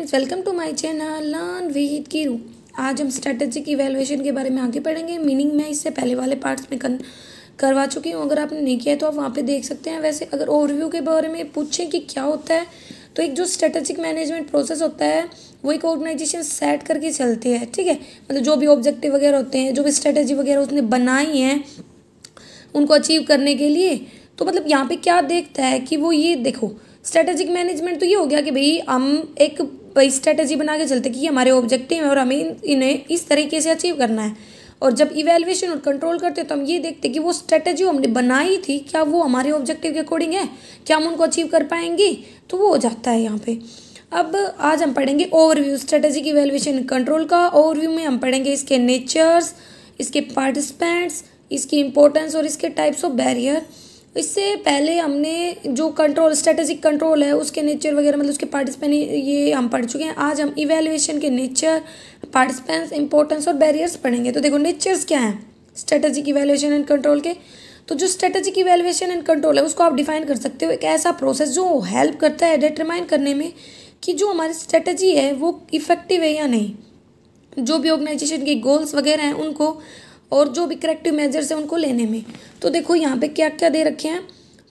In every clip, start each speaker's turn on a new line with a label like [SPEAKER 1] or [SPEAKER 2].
[SPEAKER 1] Friends, welcome to my channel learn with Keeru. आज हम strategic evaluation के बारे में आगे पढ़ेंगे। मीनिंग मैं इससे पहले वाले पार्ट्स में करवा चुकी हूँ। अगर आपने नहीं किया है तो आप वहाँ पे देख सकते हैं। वैसे अगर ओवरव्यू के बारे में पूछें कि क्या होता है, तो एक जो स्ट्रेटेजिक मैनेजमेंट प्रोसेस होता है वो एक ऑर्गेनाइजेशन सेट करके चलती है। ठीक है, मतलब जो भी ऑब्जेक्टिव वगैरह होते हैं, जो भी स्ट्रेटेजी वगैरह उसने बनाई है उनको अचीव करने के लिए, तो मतलब यहाँ पे क्या देखता है कि वो ये देखो, स्ट्रेटेजिक मैनेजमेंट तो ये हो गया कि भाई हम एक स्ट्रेटेजी बना के चलते कि ये हमारे ऑब्जेक्टिव है और हमें इन्हें इस तरीके से अचीव करना है। और जब इवैल्यूएशन और कंट्रोल करते हैं तो हम ये देखते हैं कि वो स्ट्रेटेजी हमने बनाई थी क्या वो हमारे ऑब्जेक्टिव के अकॉर्डिंग है, क्या हम उनको अचीव कर पाएंगे, तो वो हो जाता है यहाँ पे। अब आज हम पढ़ेंगे ओवरव्यू स्ट्रेटेजिक इवैल्यूएशन कंट्रोल का। ओवरव्यू में हम पढ़ेंगे इसके नेचर्स, इसके पार्टिसिपेंट्स, इसकी इंपॉर्टेंस और इसके टाइप्स ऑफ बैरियर। इससे पहले हमने जो कंट्रोल स्ट्रेटेजिक कंट्रोल है उसके नेचर वगैरह, मतलब उसके पार्टिसिपेंट, ये हम पढ़ चुके हैं। आज हम इवैल्यूएशन के नेचर, पार्टिसिपेंट्स, इंपॉर्टेंस और बैरियर्स पढ़ेंगे। तो देखो, नेचर्स क्या हैं स्ट्रेटेजिक इवैल्यूएशन एंड कंट्रोल के। तो जो स्ट्रेटेजिक इवैल्यूएशन एंड कंट्रोल है उसको आप डिफाइन कर सकते हो एक ऐसा प्रोसेस जो हेल्प करता है डिटरमाइन करने में कि जो हमारी स्ट्रेटेजी है वो इफेक्टिव है या नहीं, जो भी ऑर्गेनाइजेशन के गोल्स वगैरह हैं उनको, और जो भी करेक्टिव मेजर्स हैं उनको लेने में। तो देखो यहाँ पे क्या क्या दे रखे हैं।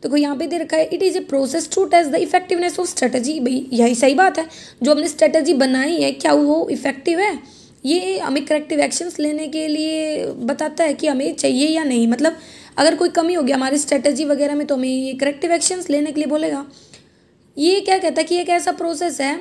[SPEAKER 1] देखो यहाँ पे दे रखा है, it is a process to test the effectiveness of strategy. भाई यही सही बात है, जो हमने स्ट्रेटजी बनाई है क्या वो इफेक्टिव है, ये हमें करेक्टिव एक्शंस लेने के लिए बताता है कि हमें चाहिए या नहीं। मतलब अगर कोई कमी हो गया हमारी स्ट्रेटजी वगैरह में तो हमें ये करेक्टिव एक्शंस लेने के लिए बोलेगा। ये क्या कहता है कि एक ऐसा प्रोसेस है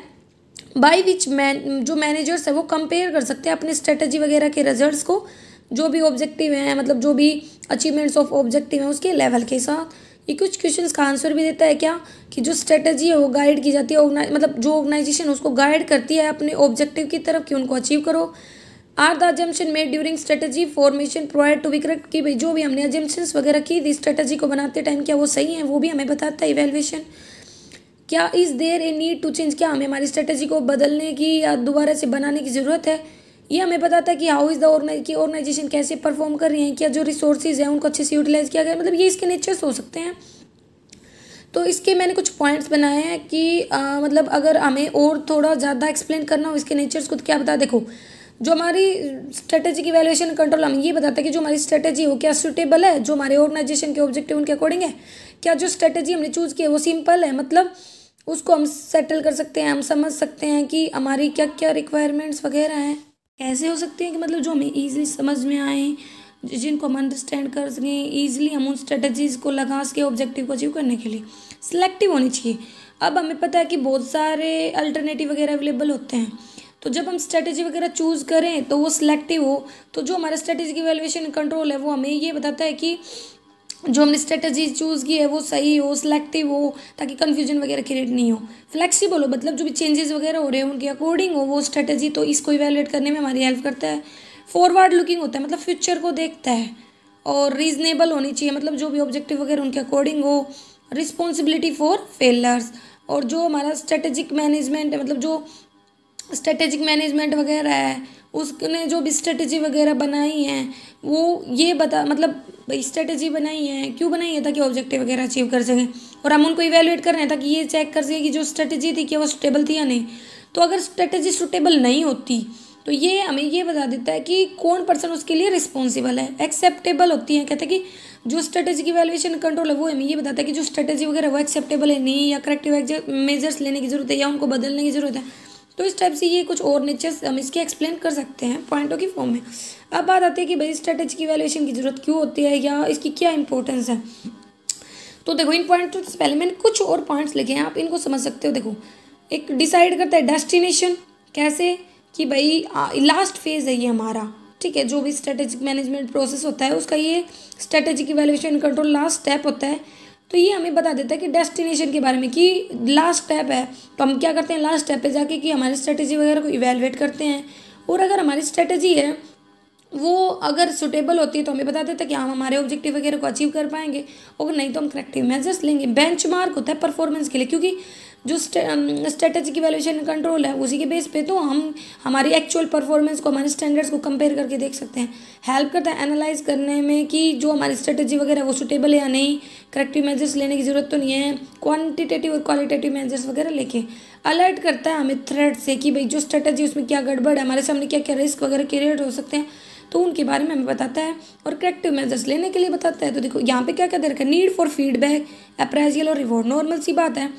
[SPEAKER 1] बाई विच जो मैनेजर्स है वो कंपेयर कर सकते हैं अपने स्ट्रेटजी वगैरह के रिजल्ट्स को, जो भी ऑब्जेक्टिव हैं, मतलब जो भी अचीवमेंट्स ऑफ ऑब्जेक्टिव हैं उसके लेवल के साथ। ये कुछ क्वेश्चंस का आंसर भी देता है क्या कि जो स्ट्रेटजी है वो गाइड की जाती है, मतलब जो ऑर्गेनाइजेशन उसको गाइड करती है अपने ऑब्जेक्टिव की तरफ कि उनको अचीव करो। Are the assumption made during strategy formation provide to be correct, कि भाई जो भी हमने अजम्पशंस वगैरह की थी स्ट्रेटजी को बनाते टाइम क्या वो सही है, वो भी हमें बताता है इवैल्यूएशन। क्या is there a need to change, क्या हमें हमारी स्ट्रेटजी को बदलने की या दोबारा से बनाने की ज़रूरत है। ये हमें बताता है कि हाउ इज़ द ऑर्गेनाइजेशन कैसे परफॉर्म कर रही हैं, क्या जो रिसोर्सेज हैं उनको अच्छे से यूटिलाइज किया गया, मतलब ये इसके नेचर्स हो सकते हैं। तो इसके मैंने कुछ पॉइंट्स बनाए हैं कि मतलब अगर हमें और थोड़ा ज़्यादा एक्सप्लेन करना हो इसके नेचर्स को तो क्या बता। देखो, जो हमारी स्ट्रेटेजिक इवैल्यूएशन कंट्रोल हमें ये बताता है कि जो हमारी स्ट्रेटेजी हो क्या सूटेबल है, जो हमारे ऑर्गेनाइजेशन के ऑब्जेक्टिव उनके अकॉर्डिंग है, क्या जो स्ट्रेटेजी हमने चूज़ की है वो सिंपल है, मतलब उसको हम सेटल कर सकते हैं, हम समझ सकते हैं कि हमारी क्या क्या रिक्वायरमेंट्स वगैरह हैं, कैसे हो सकती हैं कि मतलब जो हमें ईजिली समझ में आए, जिनको हम अंडरस्टैंड कर सकें ईजिली, हम उन स्ट्रेटजीज़ को लगा सके ऑब्जेक्टिव को अचीव करने के लिए। सिलेक्टिव होनी चाहिए। अब हमें पता है कि बहुत सारे अल्टरनेटिव वगैरह अवेलेबल होते हैं, तो जब हम स्ट्रेटजी वगैरह चूज़ करें तो वो सिलेक्टिव हो। तो जो हमारा स्ट्रेटेजिक इवैल्यूएशन कंट्रोल है वो हमें ये बताता है कि जो हमने स्ट्रेटजी चूज़ की है वो सही हो, सिलेक्टिव हो, ताकि कन्फ्यूजन वगैरह क्रिएट नहीं हो। फ्लेक्सिबल हो, मतलब जो भी चेंजेस वगैरह हो रहे हैं उनके अकॉर्डिंग हो वो स्ट्रेटजी, तो इसको इवैल्यूएट करने में हमारी हेल्प करता है। फॉरवर्ड लुकिंग होता है, मतलब फ्यूचर को देखता है। और रीजनेबल होनी चाहिए, मतलब जो भी ऑब्जेक्टिव वगैरह उनके अकॉर्डिंग हो। रिस्पॉन्सिबिलिटी फॉर फेलर्स, और जो हमारा स्ट्रेटेजिक मैनेजमेंट है, मतलब जो स्ट्रेटेजिक मैनेजमेंट वगैरह है उसने जो भी स्ट्रेटजी वगैरह बनाई हैं वो ये मतलब भाई स्ट्रेटजी बनाई है क्यों बनाई है, ताकि ऑब्जेक्टिव वगैरह अचीव कर सकें, और हम उनको इवैल्यूएट कर रहे हैं ताकि ये चेक कर सकें कि जो स्ट्रेटजी थी क्या वो सूटेबल थी या नहीं। तो अगर स्ट्रेटजी सूटेबल नहीं होती तो ये हमें ये बता देता है कि कौन पर्सन उसके लिए रिस्पॉन्सिबल है। एक्सेप्टेबल होती है, कहते हैं कि जो स्ट्रेटजी की इवैल्यूएशन कंट्रोल है वो हमें ये बताता है कि जो स्ट्रेटजी वगैरह वो एक्सेप्टेबल है नहीं, या करेक्टिव मेजर्स लेने की ज़रूरत है या उनको बदलने की ज़रूरत है। तो इस टाइप से ये कुछ और नेचर्स हम इसके एक्सप्लेन कर सकते हैं पॉइंटों की फॉर्म में। अब बात आती है कि भाई स्ट्रेटजी की इवैल्यूएशन की ज़रूरत क्यों होती है या इसकी क्या इंपॉर्टेंस है। तो देखो, इन पॉइंटों से पहले मैंने कुछ और पॉइंट्स लिखे हैं, आप इनको समझ सकते हो। देखो, एक डिसाइड करता है डेस्टिनेशन, कैसे कि भाई लास्ट फेज है ये हमारा, ठीक है, जो भी स्ट्रेटेजिक मैनेजमेंट प्रोसेस होता है उसका ये strategic evaluation control last step होता है। तो ये हमें बता देता है कि डेस्टिनेशन के बारे में कि लास्ट स्टेप है, तो हम क्या करते हैं लास्ट स्टेप पे जाके कि हमारी स्ट्रेटेजी वगैरह को इवैल्यूएट करते हैं। और अगर हमारी स्ट्रेटेजी है वो अगर सुटेबल होती है तो हमें बता देता है कि हम हमारे ऑब्जेक्टिव वगैरह को अचीव कर पाएंगे, और नहीं तो हम करेक्टिव मेजर्स लेंगे। बेंचमार्क होता है परफॉर्मेंस के लिए, क्योंकि जो स्ट्रेटेजिक इवैल्यूएशन कंट्रोल है उसी के बेस पे तो हम हमारी एक्चुअल परफॉर्मेंस को हमारे स्टैंडर्ड्स को कंपेयर करके देख सकते हैं। हेल्प करता है एनालाइज करने में कि जो हमारी स्ट्रेटेजी वगैरह वो सुटेबल है या नहीं, करेक्टिव मेजर्स लेने की ज़रूरत तो नहीं है, क्वांटिटेटिव और क्वालिटेटिव मेजर्स वगैरह लेके अलर्ट करता है हमें थ्रेट से कि भाई जो स्ट्रेटेजी उसमें क्या गड़बड़ है, हमारे सामने क्या क्या रिस्क वगैरह क्रिएट हो सकते हैं, तो उनके बारे में हमें बताता है और करेक्टिव मेजर्स लेने के लिए बताता है। तो देखो यहाँ पे क्या क्या दे रखा है, नीड फॉर फीडबैक, अप्रेजियल और रिवॉर्ड। नॉर्मल सी बात है,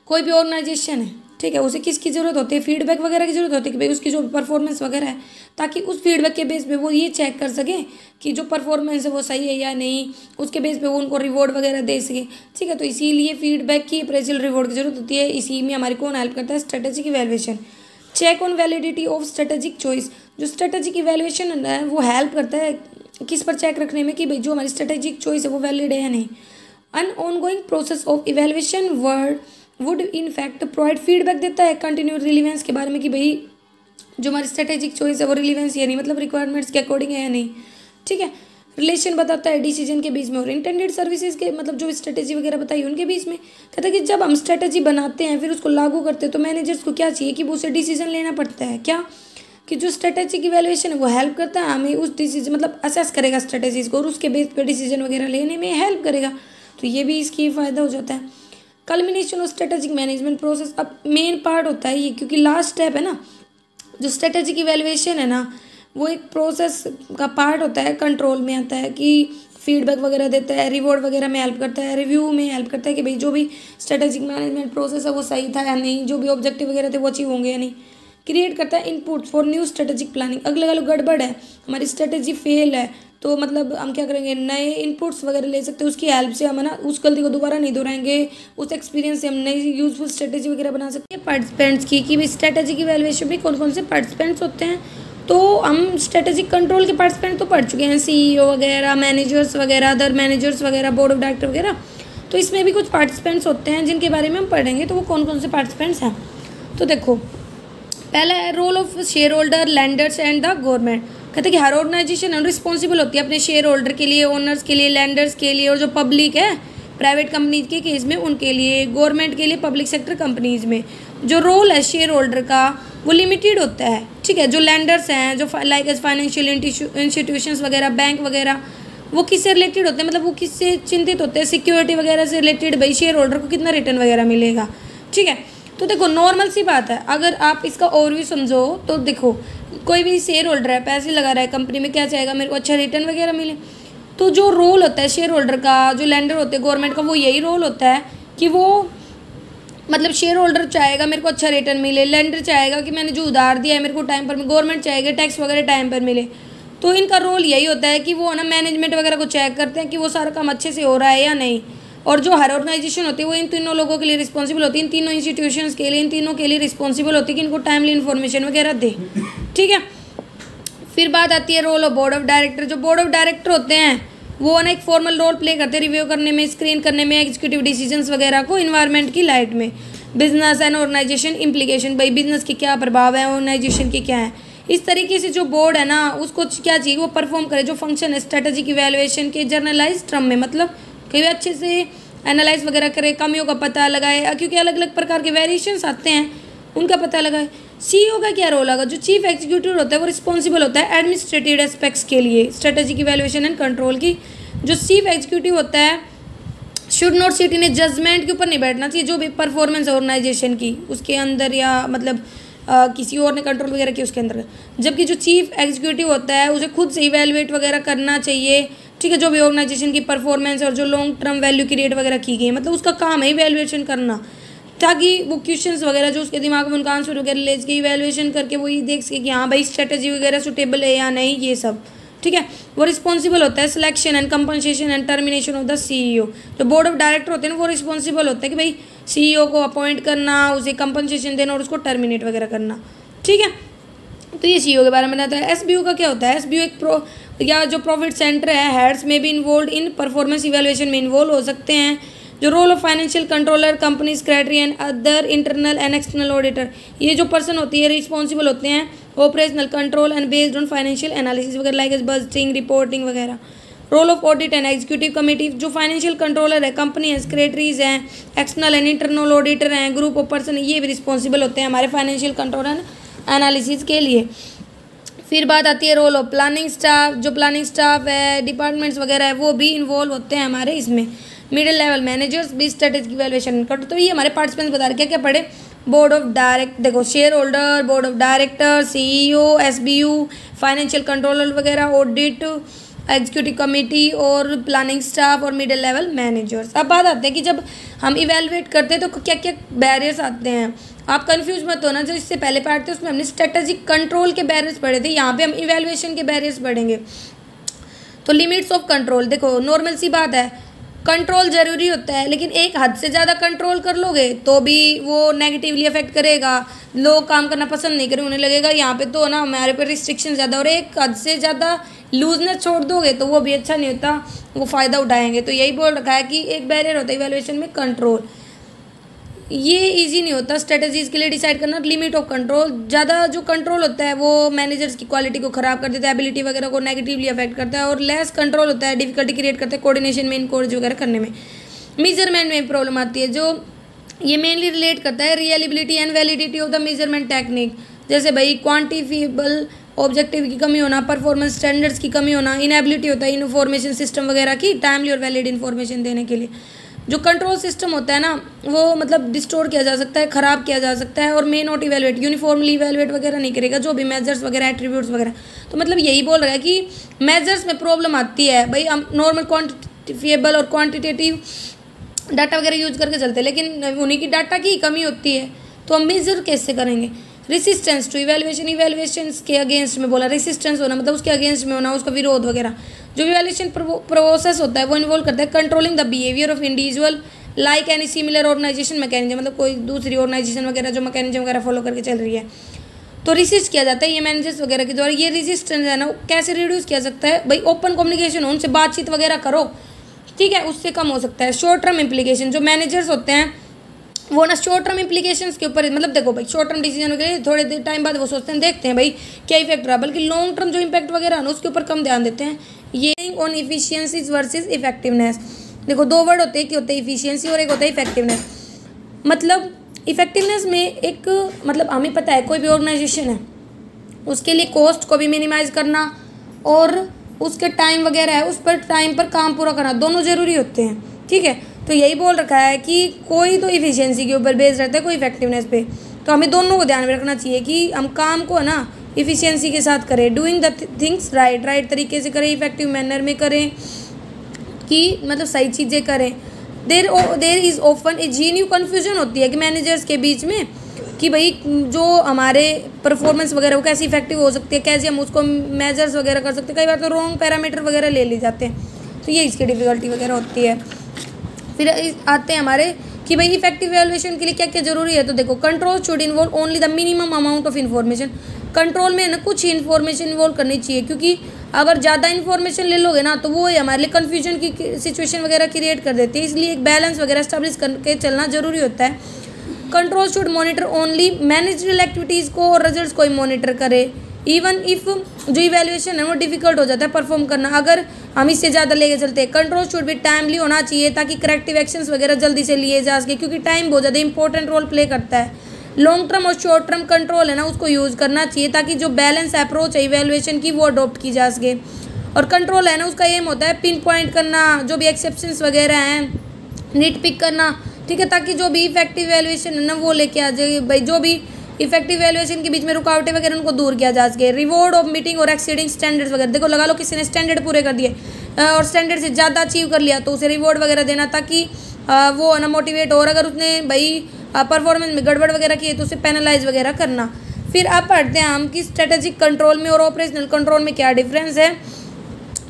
[SPEAKER 1] कोई भी ऑर्गेनाइजेशन है, ठीक है, उसे किसकी ज़रूरत होती है, फीडबैक वगैरह की ज़रूरत होती है कि भाई उसकी जो परफॉर्मेंस वगैरह है, ताकि उस फीडबैक के बेस पे वो ये चेक कर सके कि जो परफॉर्मेंस है वो सही है या नहीं, उसके बेस पे वो उनको रिवॉर्ड वगैरह दे सके, ठीक है। तो इसीलिए फीडबैक की अप्रेजल रिवॉर्ड की जरूरत होती है। इसी में हमारी कौन हेल्प करता है, strategic evaluation. Check on validity of strategic choice, जो स्ट्रेटेजिक इवैल्यूएशन है वो हेल्प करता है किस पर चेक रखने में कि भाई जो हमारी स्ट्रेटेजिक चॉइस है वो वैलिड है या नहीं। An ongoing process of evaluation word would in fact provide, feedback देता है कंटिन्यू रिलीवेंस के बारे में कि भाई जो हमारी स्ट्रेटेजिक चॉइस है वो रिलीवेंस या नहीं, मतलब रिक्वायरमेंट्स के अकॉर्डिंग है या नहीं, ठीक है। रिलेशन बताता है डिसीजन के बीच में और इंटेंडेड सर्विसेज के, मतलब जो स्ट्रेटेजी वगैरह बताई उनके बीच में। कहता है कि जब हम स्ट्रेटेजी बनाते हैं फिर उसको लागू करते हैं तो मैनेजर्स को क्या चाहिए कि वो उसे डिसीजन लेना पड़ता है, क्या कि जो स्ट्रेटेजिक इवैल्यूएशन है वो हेल्प करता है हमें उस डिसीजन, मतलब असेस करेगा स्ट्रेटेजीज को और उसके बेस पे डिसीजन वगैरह लेने में हेल्प करेगा। तो ये भी इसकी फ़ायदा हो जाता है। Culmination of strategic management process, अब मेन पार्ट होता है ये, क्योंकि लास्ट स्टेप है ना, जो स्ट्रेटेजिक इवैल्यूएशन है ना वो एक प्रोसेस का पार्ट होता है, कंट्रोल में आता है कि फीडबैक वगैरह देता है, रिवॉर्ड वगैरह में हेल्प करता है, रिव्यू में हेल्प करता है कि भाई जो भी स्ट्रेटेजिक मैनेजमेंट प्रोसेस है वो सही था या नहीं, जो भी ऑब्जेक्टिव वगैरह थे वो अचीव होंगे या नहीं। क्रिएट करता है input for new strategic planning, अगले गड़बड़ है, हमारी स्ट्रेटेजी फेल है, तो मतलब हम क्या करेंगे, नए इनपुट्स वगैरह ले सकते हैं, उसकी हेल्प से हम ना उस गलती को दोबारा नहीं दोहराएंगे, उस एक्सपीरियंस से हम नई यूजफुल स्ट्रेटेजी वगैरह बना सकते हैं। पार्टिसिपेंट्स की कि भाई स्ट्रेटेजिक इवैल्यूएशन में कौन कौन से पार्टिसिपेंट्स होते हैं, तो हम स्ट्रेटेजिक कंट्रोल के पार्टिसिपेंट तो पढ़ चुके हैं, CEO वगैरह, मैनेजर्स वगैरह, अदर मैनेजर्स वगैरह, बोर्ड ऑफ डायरेक्टर वगैरह। तो इसमें भी कुछ पार्टिसिपेंट्स होते हैं जिनके बारे में हम पढ़ेंगे, तो वो कौन कौन से पार्टिसिपेंट्स हैं। तो देखो पहला है role of shareholder, lenders and the government. कहते हैं कि हर ऑर्गेनाइजेशन रिस्पॉन्सिबल होती है अपने शेयर होल्डर के लिए, ओनर्स के लिए, लैंडर्स के लिए, और जो पब्लिक है प्राइवेट कंपनीज के केस में उनके लिए, गवर्नमेंट के लिए, पब्लिक सेक्टर कंपनीज में जो रोल है शेयर होल्डर का वो लिमिटेड होता है, ठीक है। जो लैंडर्स हैं, जो लाइक एज फाइनेंशियल इंस्टीट्यूशंस वगैरह, बैंक वगैरह, वो किससे रिलेटेड होते हैं, मतलब वो किससे चिंतित होते हैं, सिक्योरिटी वगैरह से रिलेटेड, भाई शेयर होल्डर को कितना रिटर्न वगैरह मिलेगा, ठीक है। तो देखो नॉर्मल सी बात है, अगर आप इसका ओवरव्यू समझो तो देखो कोई भी शेयर होल्डर है, पैसे लगा रहा है कंपनी में, क्या चाहेगा, मेरे को अच्छा रिटर्न वगैरह मिले। तो जो रोल होता है शेयर होल्डर का, जो लैंडर होते हैं गवर्नमेंट का, वो यही रोल होता है कि वो मतलब शेयर होल्डर चाहेगा मेरे को अच्छा रिटर्न मिले, लैंडर चाहेगा कि मैंने जो उधार दिया है मेरे को टाइम पर, गवर्नमेंट चाहेगा टैक्स वगैरह टाइम पर मिले। तो इनका रोल यही होता है कि वो ना मैनेजमेंट वगैरह को चेक करते हैं कि वो सारा काम अच्छे से हो रहा है या नहीं। और जो हर ऑर्गेनाइजेशन होती है वो इन तीनों लोगों के लिए रिस्पॉन्सिबल होती है, इन तीनों इंस्टीट्यूशंस के लिए, इन तीनों के लिए रिस्पॉन्सिबल होती है कि इनको टाइमली इन्फॉर्मेशन वगैरह दे, ठीक है। फिर बात आती है role of board of director. जो बोर्ड ऑफ डायरेक्टर होते हैं वो ना एक फॉर्मल रोल प्ले करते हैं रिव्यू करने में, स्क्रीन करने में, एग्जीक्यूटिव डिसीजंस वगैरह को इन्वायरमेंट की लाइट में। बिजनेस एंड ऑर्गेनाइजेशन इम्प्लीकेशन, भाई बिजनेस के क्या प्रभाव है, ऑर्गेनाइजेशन के क्या है, इस तरीके से जो बोर्ड है ना उसको क्या चाहिए, वो परफॉर्म करे जो फंक्शन है स्ट्रेटेजिक इवैल्यूएशन के जर्नलाइज टर्म में, मतलब कई अच्छे से एनालाइज वगैरह करे, कमियों का पता लगाए, क्योंकि अलग अलग प्रकार के वेरिएशंस आते हैं उनका पता लगाए। CEO का क्या रोल होगा, जो चीफ एग्जीक्यूटिव होता है वो रिस्पॉन्सिबल होता है एडमिनिस्ट्रेटिव एस्पेक्ट्स के लिए, स्ट्रेटेजिक इवैल्यूएशन एंड कंट्रोल की। जो चीफ एग्जीक्यूटिव होता है should not sit in a judgement के ऊपर नहीं बैठना चाहिए, जो भी परफॉर्मेंस है ऑर्गेनाइजेशन की उसके अंदर, या मतलब किसी और ने कंट्रोल वगैरह किया उसके अंदर। जबकि जो चीफ एग्जीक्यूटिव होता है उसे खुद से इवैल्यूएट वगैरह करना चाहिए, ठीक है, जो भी ऑर्गेनाइजेशन की परफॉर्मेंस और जो लॉन्ग टर्म वैल्यू क्रिएट वगैरह की गई है, मतलब उसका काम है इवैल्यूएशन करना, ताकि वो क्वेश्चंस वगैरह जो उसके दिमाग में उनका आंसर वगैरह ले सके, इवैल्यूएशन करके वो ये देख सके कि हाँ भाई स्ट्रेटेजी वगैरह सुटेबल है या नहीं, ये सब, ठीक है। वो रिस्पॉन्सिबल होता है selection and compensation and termination of the CEO। जो बोर्ड ऑफ डायरेक्टर होते हैं ना वो रिस्पॉन्सिबल होता है कि भाई CEO को अपॉइंट करना, उसे कंपनसेशन देना और उसको टर्मिनेट वगैरह करना, ठीक है। तो ये CEO के बारे में बताया है। SBO का क्या होता है, SBO एक या जो प्रॉफिट सेंटर है, हेड्स में भी इन्वॉल्व इन परफॉर्मेंस इवैल्यूएशन में इन्वॉल्व हो सकते हैं। जो role of financial controller, company secretary and other internal and external auditor, ये जो पर्सन होती है रिस्पॉन्सिबल होते हैं operational control and based on financial analysis वगैरह, लाइक बजटिंग, रिपोर्टिंग वगैरह। Role of audit and executive committee, जो फाइनेंशियल कंट्रोलर है, कंपनी है, सेक्रेटरीज हैं, एक्सटर्नल एंड इंटरनल ऑडिटर हैं, ग्रुप ऑफ पर्सन, ये भी रिस्पॉन्सिबल होते हैं हमारे फाइनेंशियल कंट्रोल एंड एनालिसिस के लिए। फिर बात आती है रोल ऑफ प्लानिंग स्टाफ, जो प्लानिंग स्टाफ है, डिपार्टमेंट्स वगैरह है, वो भी इन्वॉल्व होते हैं हमारे इसमें। मिडिल लेवल मैनेजर्स भी स्ट्रेटेजिक इवैल्यूएशन करते। तो ये हमारे पार्टिसिपेंट्स बता रहे क्या क्या पढ़े। बोर्ड ऑफ डायरेक्ट, देखो share holder, board of director, CEO, SBU, financial controller वगैरह, ऑडिट, एग्जीक्यूटिव कमेटी और प्लानिंग स्टाफ और मिडिल लेवल मैनेजर्स। अब बात आते हैं कि जब हम इवेलुएट करते हैं तो क्या क्या बैरियर्स आते हैं। आप कंफ्यूज मत होना, जो इससे पहले पार्ट थे उसमें हमने स्ट्रेटेजिक कंट्रोल के बैरियर्स पढ़े थे, यहाँ पे हम इवेलुएशन के बैरियर्स पढ़ेंगे। तो लिमिट्स ऑफ कंट्रोल, देखो नॉर्मल सी बात है, कंट्रोल जरूरी होता है, लेकिन एक हद से ज़्यादा कंट्रोल कर लोगे तो भी वो नेगेटिवली अफेक्ट करेगा, लोग काम करना पसंद नहीं करें, उन्हें लगेगा यहाँ पे तो ना हमारे पे रिस्ट्रिक्शन ज़्यादा, और एक हद से ज़्यादा लूजनेस छोड़ दोगे तो वो भी अच्छा नहीं होता, वो फ़ायदा उठाएंगे। तो यही बोल रखा है कि एक बैरियर होता है इवैल्यूएशन में कंट्रोल। ये इजी नहीं होता स्ट्रेटजीज के लिए डिसाइड करना। लिमिट ऑफ कंट्रोल, ज़्यादा जो कंट्रोल होता है वो मैनेजर्स की क्वालिटी को ख़राब कर देता है, एबिलिटी वगैरह को नेगेटिवली अफेक्ट करता है, और लेस कंट्रोल होता है डिफिकल्टी क्रिएट करता है कोऑर्डिनेशन में, इनकोर्ज वगैरह करने में। मेजरमेंट में प्रॉब्लम आती है, जो ये मेनली रिलेट करता है reliability and validity of the measurement technique, जैसे भाई क्वान्टिफिएबल ऑब्जेक्टिव की कमी होना, परफॉर्मेंस स्टैंडर्ड्स की कमी होना, इनएबिलिटी होता है इन्फॉर्मेशन सिस्टम वगैरह की टाइमली और वैलिड इन्फॉर्मेशन देने के लिए। जो कंट्रोल सिस्टम होता है ना वो मतलब डिस्टोर किया जा सकता है, ख़राब किया जा सकता है, और may not evaluate, uniformly evaluate वगैरह नहीं करेगा जो भी मेजर्स वगैरह एट्रीब्यूट्स वगैरह। तो मतलब यही बोल रहा है कि मेजर्स में प्रॉब्लम आती है भाई, हम नॉर्मल क्वान्टिफिएबल और क्वान्टिटेटिव डाटा वगैरह यूज करके चलते हैं, लेकिन उन्हीं की डाटा की कमी होती है, तो हम मेजर कैसे करेंगे। रेसिस्टेंस टू इवैल्यूएशन, इवैल्यूएशन के अगेंस्ट में बोला, रेसिस्टेंस होना मतलब उसके अगेंस्ट में होना, उसका विरोध वगैरह। जो इवैल्यूएशन प्रोसेस होता है वो इन्वॉल्व करता है controlling the behaviour of individual like any similar organisation mechanism, मतलब कोई दूसरी ऑर्गेनाइजेशन वगैरह जो मैकेनिज्म वगैरह फॉलो करके चल रही है, तो रिसिस्ट किया जाता है ये मैनेजर्स वगैरह के द्वारा। ये रेजिस्टेंस है ना कैसे रिड्यूस किया सकता है भाई, ओपन कम्युनिकेशन हो, उनसे बातचीत वगैरह करो, ठीक है, उससे कम हो सकता है। शॉर्ट टर्म इम्प्लीकेशन, जो मैनेजर्स होते हैं वो ना शॉर्ट टर्म इम्प्लीकेशंस के ऊपर, मतलब देखो भाई शॉर्ट टर्म डिसीजन के लिए थोड़े देर टाइम बाद वो सोचते हैं, देखते हैं भाई क्या इफेक्ट रहा, बल्कि लॉन्ग टर्म जो इम्पैक्ट वगैरह है ना उसके ऊपर कम ध्यान देते हैं। ये ऑन इफिशियंसीज वर्सेस इफेक्टिवनेस, देखो दो वर्ड होते हैं कि होते हैं इफिशियंसी और एक होता है इफेक्टिवनेस। मतलब इफेक्टिवनेस में एक मतलब हमें पता है कोई भी ऑर्गेनाइजेशन है उसके लिए कॉस्ट को भी मिनिमाइज करना और उसके टाइम वगैरह है उस पर टाइम पर काम पूरा करना, दोनों ज़रूरी होते हैं, ठीक है। तो यही बोल रखा है कि कोई तो इफिशियंसी के ऊपर बेस्ड रहता है, कोई इफेक्टिवनेस पे, तो हमें दोनों को ध्यान में रखना चाहिए कि हम काम को ना इफिशियंसी के साथ करें, डूइंग द थिंग्स राइट तरीके से करें, इफेक्टिव मैनर में करें, कि मतलब सही चीज़ें करें। There is often a genuine confusion होती है कि मैनेजर्स के बीच में कि भाई जो हमारे परफॉर्मेंस वगैरह वो कैसे इफेक्टिव हो सकती है, कैसे हम उसको मेजर्स वगैरह कर सकते हैं, कई बार तो रॉन्ग पैरामीटर वगैरह ले जाते हैं, तो ये इसकी डिफ़िकल्टी वगैरह होती है। फिर आते हैं हमारे कि भाई इफेक्टिव इवैल्यूएशन के लिए क्या क्या जरूरी है। तो देखो control should involve only the minimum amount of information, control में ना कुछ ही इन्फॉर्मेशन इन्वॉल्व करनी चाहिए, क्योंकि अगर ज़्यादा इन्फॉर्मेशन ले लोगे ना तो वो हमारे लिए कन्फ्यूजन की सिचुएशन वगैरह क्रिएट कर देती है, इसलिए एक बैलेंस वगैरह स्टैब्लिश करके चलना जरूरी होता है। Control should monitor only managerial activities को और रिजल्ट्स को ही मॉनिटर करे, इवन इफ जो इवैल्यूएशन है वो डिफिकल्ट हो जाता है परफॉर्म करना अगर हम इससे ज़्यादा लेके चलते हैं। कंट्रोल शुड भी टाइमली होना चाहिए ताकि करेक्टिव एक्शंस वगैरह जल्दी से लिए जा सके, क्योंकि टाइम बहुत ज़्यादा इंपॉर्टेंट रोल प्ले करता है। लॉन्ग टर्म और शॉर्ट टर्म कंट्रोल है ना उसको यूज़ करना चाहिए ताकि जो बैलेंस अप्रोच है इवैल्यूएशन की वो अडॉप्ट की जा सके। और कंट्रोल है ना उसका एम होता है पिन पॉइंट करना, जो भी एक्सेप्शंस वगैरह हैं नीट पिक करना, ठीक है, ताकि जो भी इफेक्टिव वैल्यूएशन है ना वो लेके आ जाए भाई, जो भी इफेक्टिव वैल्यूएशन के बीच में रुकावटें वगैरह उनको दूर किया जा सके। रिवॉर्ड ऑफ मीटिंग और एक्सीडिंग स्टैंडर्ड्स वगैरह, देखो लगा लो किसी ने स्टैंडर्ड पूरे कर दिए और स्टैंडर्ड से ज़्यादा अचीव कर लिया तो उसे रिवॉर्ड वगैरह देना ताकि वो ना मोटिवेट, और अगर उसने भाई परफॉर्मेंस में गड़बड़ वगैरह की है तो उसे पेनलाइज वगैरह करना। फिर अब पढ़ते हैं हम कि स्ट्रेटेजिक कंट्रोल में और ऑपरेशनल कंट्रोल में क्या डिफरेंस है।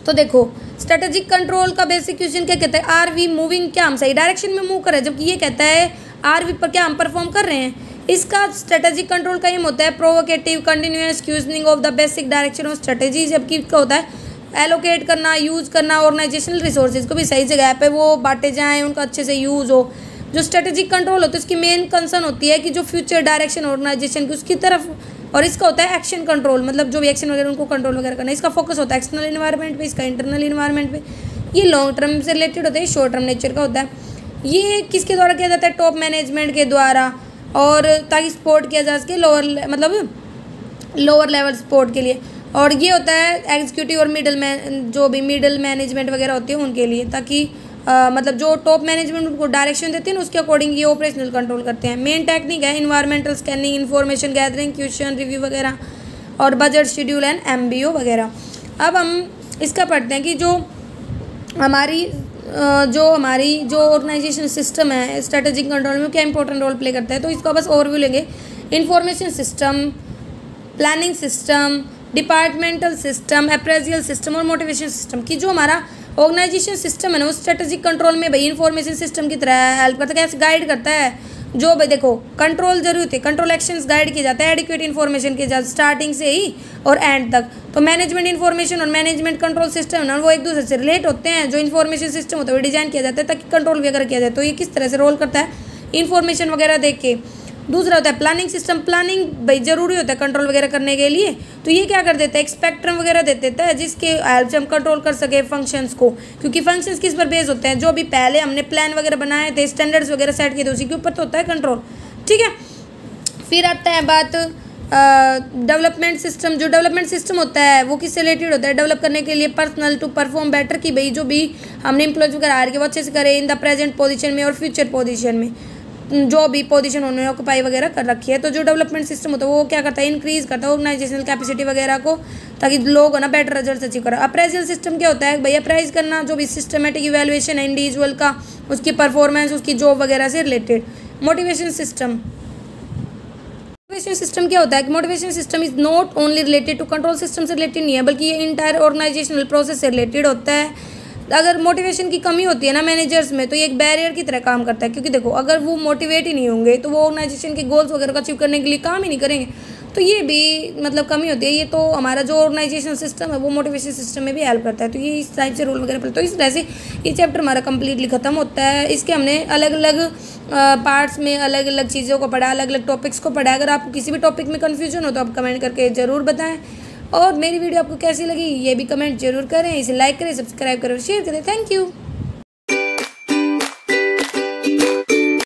[SPEAKER 1] तो देखो स्ट्रेटेजिक कंट्रोल का बेसिक क्वेश्चन क्या कहता है, आर वी मूविंग, क्या हम सही डायरेक्शन में मूव कर रहे हैं, जबकि ये कहता है आर वी पर क्या हम परफॉर्म कर रहे हैं। इसका स्ट्रेटेजिक कंट्रोल का एम होता है provocative continuous questioning of the basic direction of strategy, जबकि इसका होता है एलोकेट करना, यूज़ करना ऑर्गेनाइजेशनल रिसोर्सेज को भी सही जगह पे वो बांटे जाएँ, उनका अच्छे से यूज़ हो। जो स्ट्रेटेजिक कंट्रोल होता है उसकी मेन कंसर्न होती है कि जो फ्यूचर डायरेक्शन ऑर्गेनाइजेशन की उसकी तरफ और इसका होता है एक्शन कंट्रोल, मतलब जो भी एक्शन वगैरह उनको कंट्रोल वगैरह करना है। इसका फोकस होता है एक्सटर्नल इन्वायरमेंट पे, इसका इंटरनल इन्वायरमेंट पे। ये लॉन्ग टर्म से रिलेटेड होता है, शॉर्ट टर्म नेचर का होता है। ये किसके द्वारा किया जाता है? टॉप मैनेजमेंट के द्वारा, और ताकि सपोर्ट किया जा सके लोअर लेवल सपोर्ट के लिए। और ये होता है एग्जीक्यूटिव और जो भी मिडल मैनेजमेंट वगैरह होती है उनके लिए, ताकि मतलब जो टॉप मैनेजमेंट उनको डायरेक्शन देते हैं ना, उसके अकॉर्डिंग ये ऑपरेशनल कंट्रोल करते हैं। मेन टेक्निक है environmental scanning, information gathering, question review वगैरह, और बजट शेड्यूल एंड MBO वगैरह। अब हम इसका पढ़ते हैं कि जो हमारी जो ऑर्गेनाइजेशन सिस्टम है स्ट्रेटेजिक कंट्रोल में क्या इंपॉर्टेंट रोल प्ले करता है। तो इसका बस ओवरव्यू लेंगे। Information system, planning system, departmental system, appraisal system और मोटिवेशन सिस्टम की जो हमारा ऑर्गेनाइजेशन सिस्टम है ना, वो स्ट्रेटेजिक कंट्रोल में भाई इंफॉर्मेशन सिस्टम की तरह हेल्प करता है। कैसे गाइड करता है? जो भाई देखो कंट्रोल जरूरी होती है, कंट्रोल एक्शंस गाइड किए जाते हैं एडिक्वेट इन्फॉर्मेशन के साथ स्टार्टिंग से ही और एंड तक। तो मैनेजमेंट इन्फॉर्मेशन और मैनेजमेंट कंट्रोल सिस्टम ना, वो एक दूसरे से रिलेट होते हैं। जो इन्फॉर्मेशन सिस्टम होता है वो डिजाइन किया जाता है ताकि कंट्रोल वगैरह किया जाए। तो ये किस तरह से रोल करता है? इन्फॉर्मेशन वगैरह देख के। दूसरा होता है प्लानिंग सिस्टम। प्लानिंग भाई जरूरी होता है कंट्रोल वगैरह करने के लिए। तो ये क्या कर देता है? एक स्पेक्ट्रम वगैरह दे देता है जिसके हेल्प से हम कंट्रोल कर सके फंक्शंस को, क्योंकि फंक्शंस किस पर बेस होते हैं? जो भी पहले हमने प्लान वगैरह बनाए थे, स्टैंडर्ड्स वगैरह सेट किए थे, उसी के ऊपर तो होता है कंट्रोल। ठीक है, फिर आता है बात डेवलपमेंट सिस्टम। जो डेवलपमेंट सिस्टम होता है वो किससे रिलेटेड होता है? डेवलप करने के लिए पर्सनल टू परफॉर्म बेटर, की भाई जो भी हमने एम्प्लॉयज वगैरह हायर किया वो अच्छे से करें इन द प्रेजेंट पोजीशन में और फ्यूचर पोजीशन में, जो भी पोजीशन उन्होंने ऑक्यूपाई वगैरह कर रखी है। तो जो डेवलपमेंट सिस्टम होता है वो क्या करता है? इंक्रीज करता है ऑर्गेनाइजेशनल कैपेसिटी वगैरह को, ताकि लोग है ना बेटर रिजल्ट अचीव करें। अप्रेजल सिस्टम क्या होता है? भाई अप्राइज करना, जो भी सिस्टमेटिक इवैल्यूएशन है इंडिविजुअल का, उसकी परफॉर्मेंस, उसकी जॉब वगैरह से रिलेटेड। मोटिवेशन सिस्टम क्या होता है? कि motivation system is not only related to control system से रिलेटेड नहीं है, बल्कि ये इंटायर ऑर्गेनाइजेशनल प्रोसेस से रिलेटेड होता है। अगर मोटिवेशन की कमी होती है ना मैनेजर्स में, तो ये एक बैरियर की तरह काम करता है। क्योंकि देखो अगर वो मोटिवेट ही नहीं होंगे तो वो ऑर्गेनाइजेशन के गोल्स वगैरह को अचीव करने के लिए काम ही नहीं करेंगे। तो ये भी मतलब कमी होती है। ये तो हमारा जो ऑर्गेनाइजेशन सिस्टम है वो मोटिवेशन सिस्टम में भी हेल्प करता है। तो ये इस टाइप से रोल वगैरह पड़ता है। तो इस तरह से ये चैप्टर हमारा कंप्लीटली खत्म होता है। इसके हमने अलग अलग पार्ट्स में अलग अलग चीज़ों को पढ़ा, अलग अलग टॉपिक्स को पढ़ा। अगर आपको किसी भी टॉपिक में कन्फ्यूजन हो तो आप कमेंट करके ज़रूर बताएं। और मेरी वीडियो आपको कैसी लगी ये भी कमेंट जरूर करें। इसे लाइक करें, सब्सक्राइब करें और शेयर करें। Thank you.